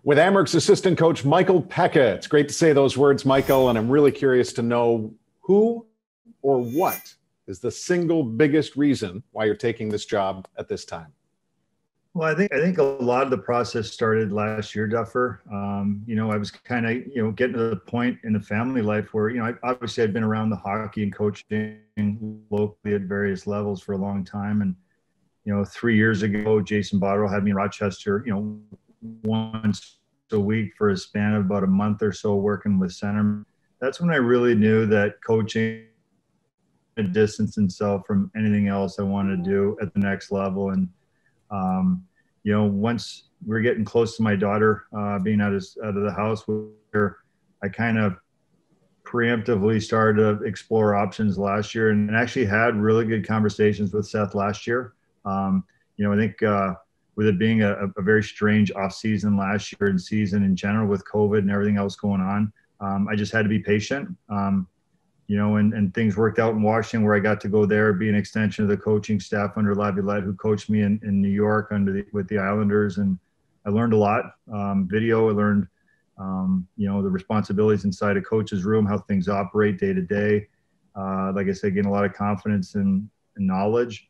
with Amherst assistant coach Michael Peca. It's great to say those words, Michael, and I'm really curious to know who or what is the single biggest reason why you're taking this job at this time. Well, I think a lot of the process started last year, Duffer. I was kind of, getting to the point in the family life where, obviously I'd been around the hockey and coaching locally at various levels for a long time. And, 3 years ago, Jason Botterill had me in Rochester, once a week for a span of about a month or so working with center. That's when I really knew that coaching distanced himself from anything else I wanted to do at the next level. And, once we were getting close to my daughter being out of the house, where I kind of preemptively started to explore options last year and actually had really good conversations with Seth last year. I think with it being a very strange off season last year and season in general with COVID and everything else going on, I just had to be patient. And things worked out in Washington where I got to go there, be an extension of the coaching staff under Laviolette, who coached me in New York with the Islanders. And I learned a lot. Video, I learned, the responsibilities inside a coach's room, how things operate day to day. Like I said, getting a lot of confidence and knowledge.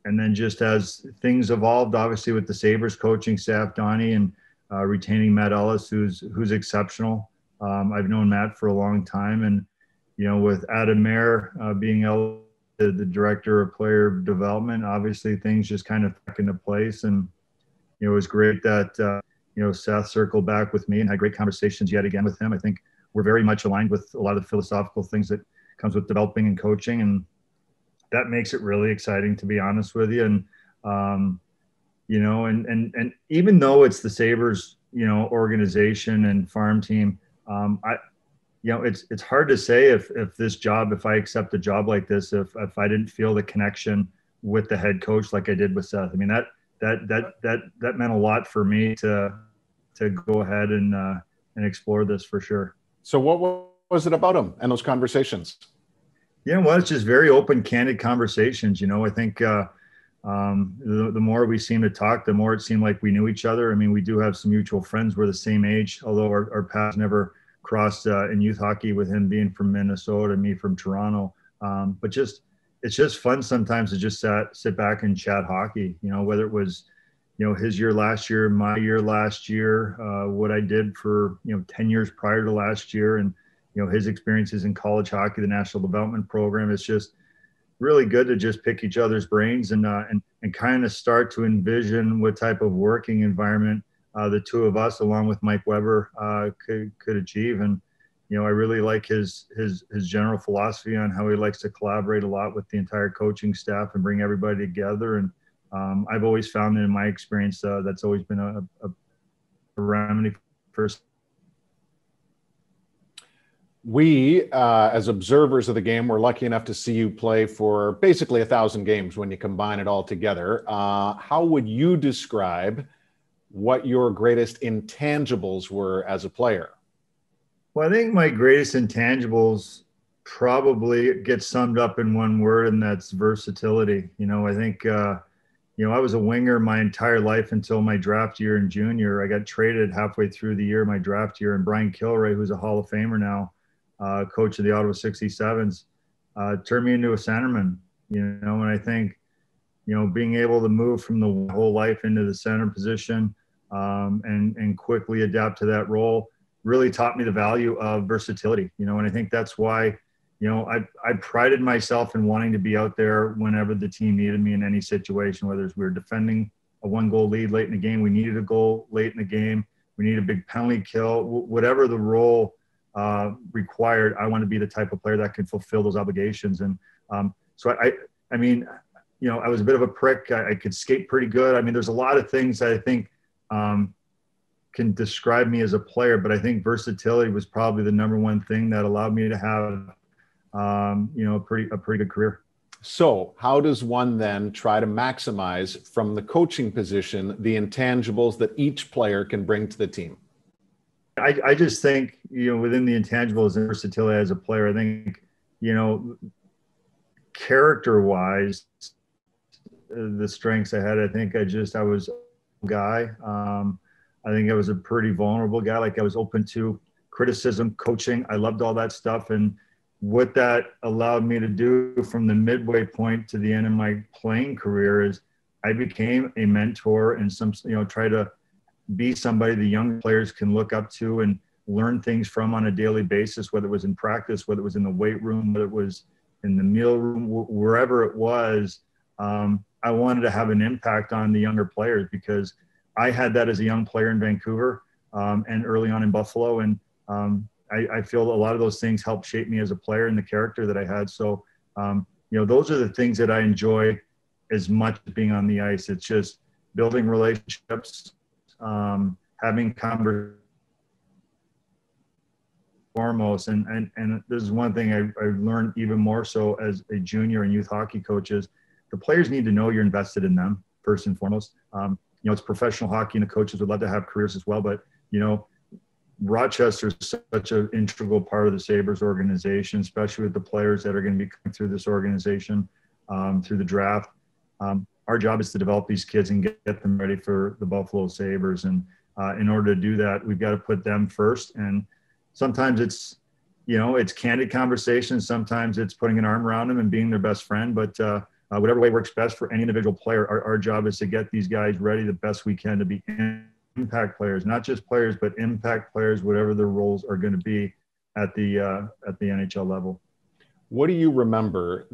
And then just as things evolved, obviously with the Sabres coaching staff, Donnie, and retaining Matt Ellis, who's exceptional. I've known Matt for a long time. And, with Adam Mayer being the director of player development, obviously things just kind of back into place. And, it was great that, Seth circled back with me and had great conversations yet again with him. I think we're very much aligned with a lot of the philosophical things that comes with developing and coaching. And that makes it really exciting, to be honest with you. And, and even though it's the Sabres, organization and farm team, it's hard to say if I accept a job like this, if I didn't feel the connection with the head coach like I did with Seth. I mean, that meant a lot for me to go ahead and explore this for sure. So what was it about him and those conversations? It's just very open, candid conversations. I think the more we seemed to talk, the more it seemed like we knew each other. I mean, we do have some mutual friends. We're the same age, although our paths never crossed in youth hockey, with him being from Minnesota, me from Toronto. But it's just fun sometimes to just sit back and chat hockey, whether it was, his year last year, my year last year, what I did for, 10 years prior to last year, and, his experiences in college hockey, the national development program. It's just really good to just pick each other's brains and kind of start to envision what type of working environment the two of us, along with Mike Weber, could achieve. And, I really like his general philosophy on how he likes to collaborate a lot with the entire coaching staff and bring everybody together. And I've always found that in my experience, that's always been a remedy for. We, as observers of the game, were lucky enough to see you play for basically 1,000 games when you combine it all together. How would you describe what your greatest intangibles were as a player? Well, I think my greatest intangibles probably get summed up in one word, and that's versatility. I think, I was a winger my entire life until my draft year in junior. I got traded halfway through the year, my draft year, and Brian Kilray, who's a Hall of Famer now, coach of the Ottawa 67s, turned me into a centerman, and I think, being able to move from the whole life into the center position and quickly adapt to that role really taught me the value of versatility, and I think that's why, I prided myself in wanting to be out there whenever the team needed me in any situation, whether it's we were defending a 1-goal lead late in the game, we needed a goal late in the game, we needed a big penalty kill, whatever the role required. I want to be the type of player that can fulfill those obligations. And so I mean, I was a bit of a prick. I could skate pretty good. I mean, there's a lot of things that I think can describe me as a player, but I think versatility was probably the number one thing that allowed me to have, a pretty good career. So how does one then try to maximize from the coaching position the intangibles that each player can bring to the team? I just think, within the intangibles and versatility as a player, I think, character-wise, the strengths I had, I think I was a guy. I think I was a pretty vulnerable guy. Like I was open to criticism, coaching. I loved all that stuff. And what that allowed me to do from the midway point to the end of my playing career is I became a mentor and try to be somebody the young players can look up to and learn things from on a daily basis, whether it was in practice, whether it was in the weight room, whether it was in the meal room, wherever it was. I wanted to have an impact on the younger players because I had that as a young player in Vancouver and early on in Buffalo. And I feel a lot of those things helped shape me as a player and the character that I had. So, those are the things that I enjoy as much as being on the ice. It's just building relationships, having conversations foremost. And this is one thing I've learned even more so as a junior and youth hockey coach is the players need to know you're invested in them first and foremost. It's professional hockey and the coaches would love to have careers as well, but Rochester is such an integral part of the Sabres organization, especially with the players that are going to be coming through this organization through the draft. Our job is to develop these kids and get them ready for the Buffalo Sabres. And in order to do that, we've got to put them first. And sometimes it's candid conversations. Sometimes it's putting an arm around them and being their best friend. But whatever way works best for any individual player, our job is to get these guys ready the best we can to be impact players, not just players, but impact players, whatever their roles are going to be at the NHL level. What do you remember?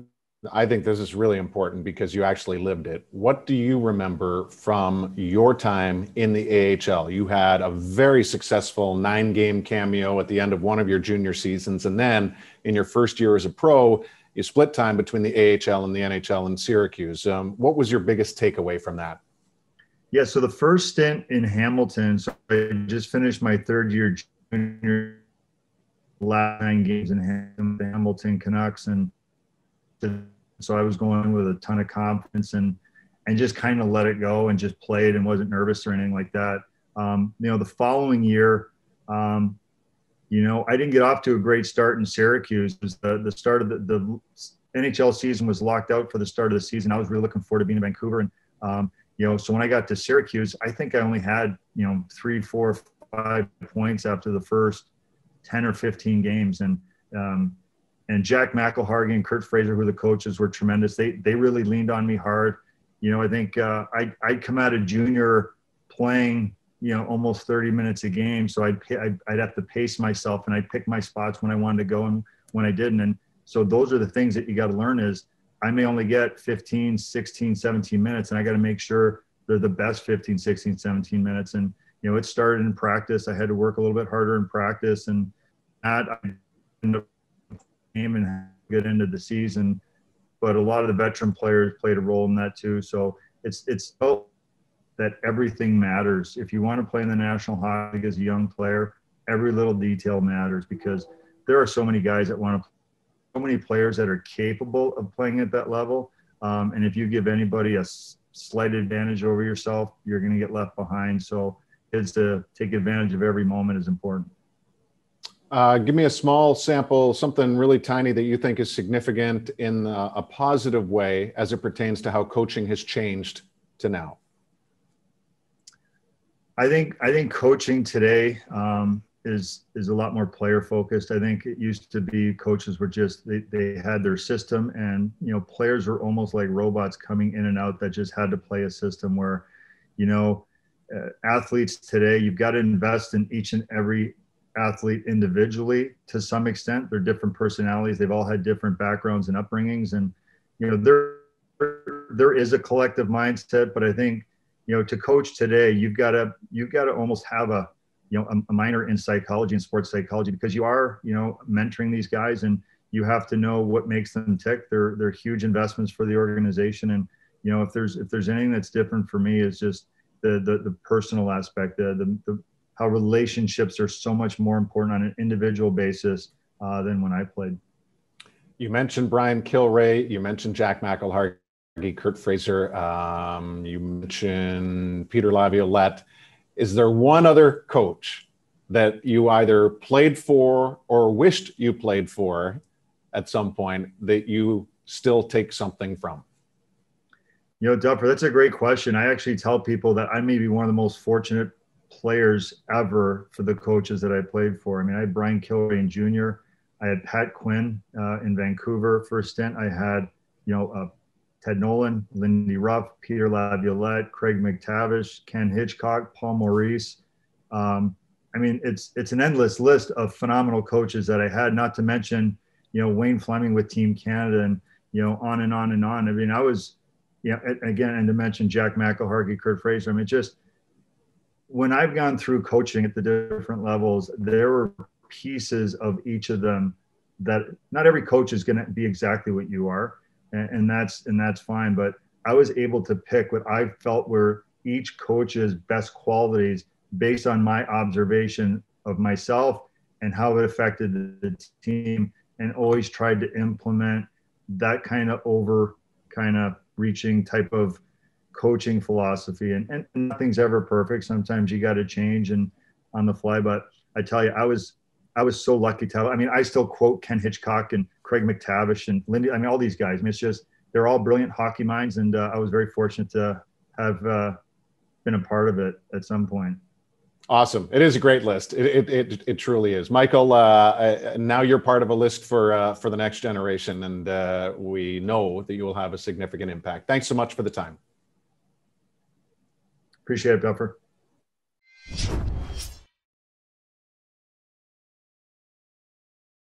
I think this is really important because you actually lived it. What do you remember from your time in the AHL? You had a very successful 9-game cameo at the end of one of your junior seasons. And then in your first year as a pro, you split time between the AHL and the NHL in Syracuse. What was your biggest takeaway from that? Yeah, so the first stint in Hamilton, so I just finished my third year junior, last 9 games in Hamilton Canucks, and so I was going with a ton of confidence and just kind of let it go and just played and wasn't nervous or anything like that. The following year, I didn't get off to a great start in Syracuse. It was the start of the NHL season was locked out for the start of the season. I was really looking forward to being in Vancouver. And, so when I got to Syracuse, I think I only had, 3, 4, 5 points after the first 10 or 15 games. And Jack McElhargy and Kurt Fraser, who the coaches, were tremendous. They really leaned on me hard. I think I'd come out of junior playing, almost 30 minutes a game. So I'd have to pace myself and I'd pick my spots when I wanted to go and when I didn't. And so those are the things that you got to learn is I may only get 15, 16, 17 minutes, and I got to make sure they're the best 15, 16, 17 minutes. And, it started in practice. I had to work a little bit harder in practice, and I ended up game and get into the season. But a lot of the veteran players played a role in that too. So it's that everything matters. If you want to play in the National Hockey League as a young player, every little detail matters because there are so many guys that want to so many players that are capable of playing at that level. And if you give anybody a slight advantage over yourself, you're going to get left behind. So it's to take advantage of every moment is important. Give me a small sample, something really tiny that you think is significant in a positive way as it pertains to how coaching has changed to now. I think coaching today is a lot more player focused. I think it used to be coaches were just they had their system, and players were almost like robots coming in and out that just had to play a system where athletes today, you've got to invest in each and every athlete individually to some extent. They're different personalities. They've all had different backgrounds and upbringings, and there is a collective mindset. But I think to coach today, you've got to almost have a minor in psychology and sports psychology, because you are mentoring these guys, and you have to know what makes them tick. They're huge investments for the organization, and if there's anything that's different for me is just the personal aspect, the how relationships are so much more important on an individual basis than when I played. You mentioned Brian Kilray. You mentioned Jack McElhargy, Kurt Fraser. You mentioned Peter Laviolette. Is there one other coach that you either played for or wished you played for at some point that you still take something from? Duffer, that's a great question. I actually tell people that I may be one of the most fortunate players ever for the coaches that I played for. I mean, I had Brian Kilrain Jr., I had Pat Quinn in Vancouver for a stint. I had, Ted Nolan, Lindy Ruff, Peter Laviolette, Craig McTavish, Ken Hitchcock, Paul Maurice. I mean, it's an endless list of phenomenal coaches that I had, not to mention, Wayne Fleming with Team Canada, and, on and on and on. I mean, I was, again, and to mention Jack McElhargy, Kurt Fraser. I mean, just when I've gone through coaching at the different levels, there were pieces of each of them that not every coach is going to be exactly what you are. And that's fine. But I was able to pick what I felt were each coach's best qualities based on my observation of myself and how it affected the team, and always tried to implement that kind of reaching type of coaching philosophy. And nothing's ever perfect. Sometimes you got to change and on the fly. But I tell you, I was so lucky to have, I mean, I still quote Ken Hitchcock and Craig McTavish and Lindy. I mean, all these guys. I mean, it's just, they're all brilliant hockey minds. And I was very fortunate to have been a part of it at some point. Awesome. It is a great list. It truly is. Michael, now you're part of a list for the next generation, and we know that you will have a significant impact. Thanks so much for the time. Appreciate it, Duffer.